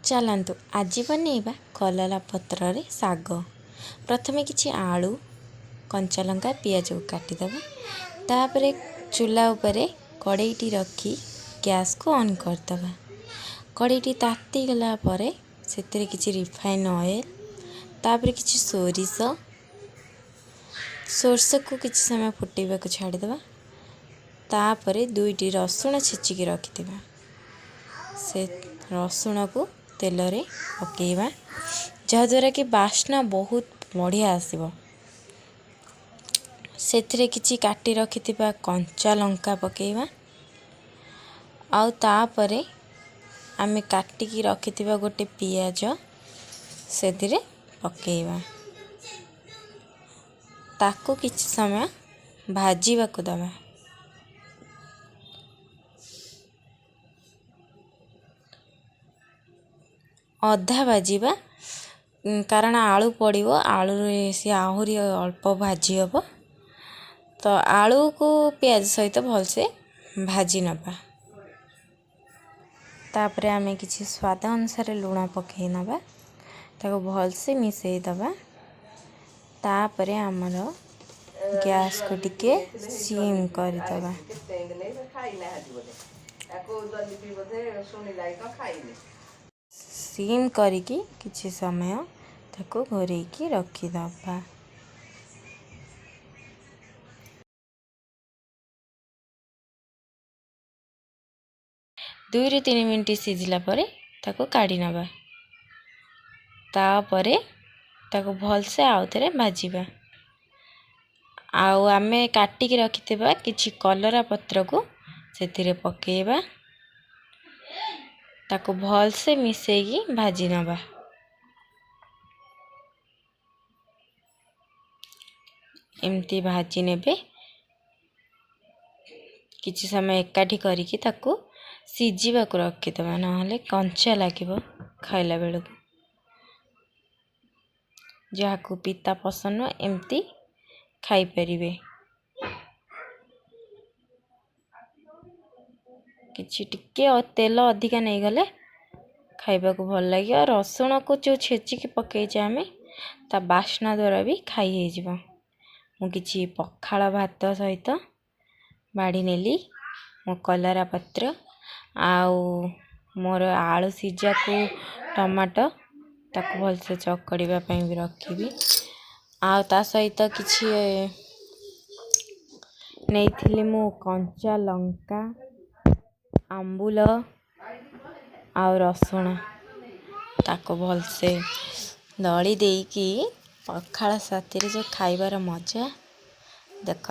चलतु आज बनैबा कलरा पत्र रे साग। प्रथमे किछि आलू कंचा लंका पियाज को काटिदेबा। तापर चूल्हा उपरे कड़ईटी रखी गैस को ऑन करदेबा। कड़ईटी ताती गला परे सेतिरे किछि रिफाइन ऑयल तापर किछि सोरस को किछि समय फुटेबा को छाड़ीदेबा। तापर दुईटी रसुण छेचिकी रखिदेबा। से रसुण को तेल रे पकेइबा जहाँद्वारा कि बास्ना बहुत बढ़िया आसीबो। सेथिरे किछि काटी रखिथिबा कंचा लंका पकेइबा। आउ तापरे आमे काटिकी रखिथिबा गोटे पियाज सेथिरे पकेइबा। ताको किछि समय भाजीबा को दबा। अधा भाजीबा कारण आलू पड़िबो। आलू से आहुरी अल्प भाजी हम तो आलू को प्याज सहित भलसे भाजी नबा। तापरे आमे किछि स्वाद अनुसार लूण पकई नबा। ताको भलसे मिसई दबा। तापरे हमर गैस को टिके सिम कर दबा। सिम करिकी किछि समय ताको घोरेकी रखी दबा। दुई रु 3 मिनिट सिझिला परे ताको काढ़ी नबा। तापरे ताको भलसे आउथरे भाजीबा। आउ आमे काटिकी रखिथिबा किछि कलरा पत्र को सेथिरे पकेइबा। ताको भलसे मिसेकी भाजी नबा। एमती भाजी नेबे किछि समय एकाठी करिकी ताको सिझिबा को रखिदेबा नहले कंचा लागिबो खाइला बेलको। जहाको पिता पसंद एमती खाई परिबे। किछि टिके तेल अधिका नहीं गले खाइबा को भल लागियो। रसुण को जो छेचिकी पकेइछे आमे ता बास्ना द्वारा भी खाई हे जिवो। मु किछि पखाळ भात सहित बाड़ी नेली मो कलरा पत्र आउ मोर आलू सिझा को टमाटो ताको भलसे चकड़ीबा पई भी रखिबी। आउ ता सहित किछि नेइथिली मु कंचा लंका आंबुल आउ रसुण ताको भलसे दली देकी पखाळ साथी रे जो खाइबार मजा देख।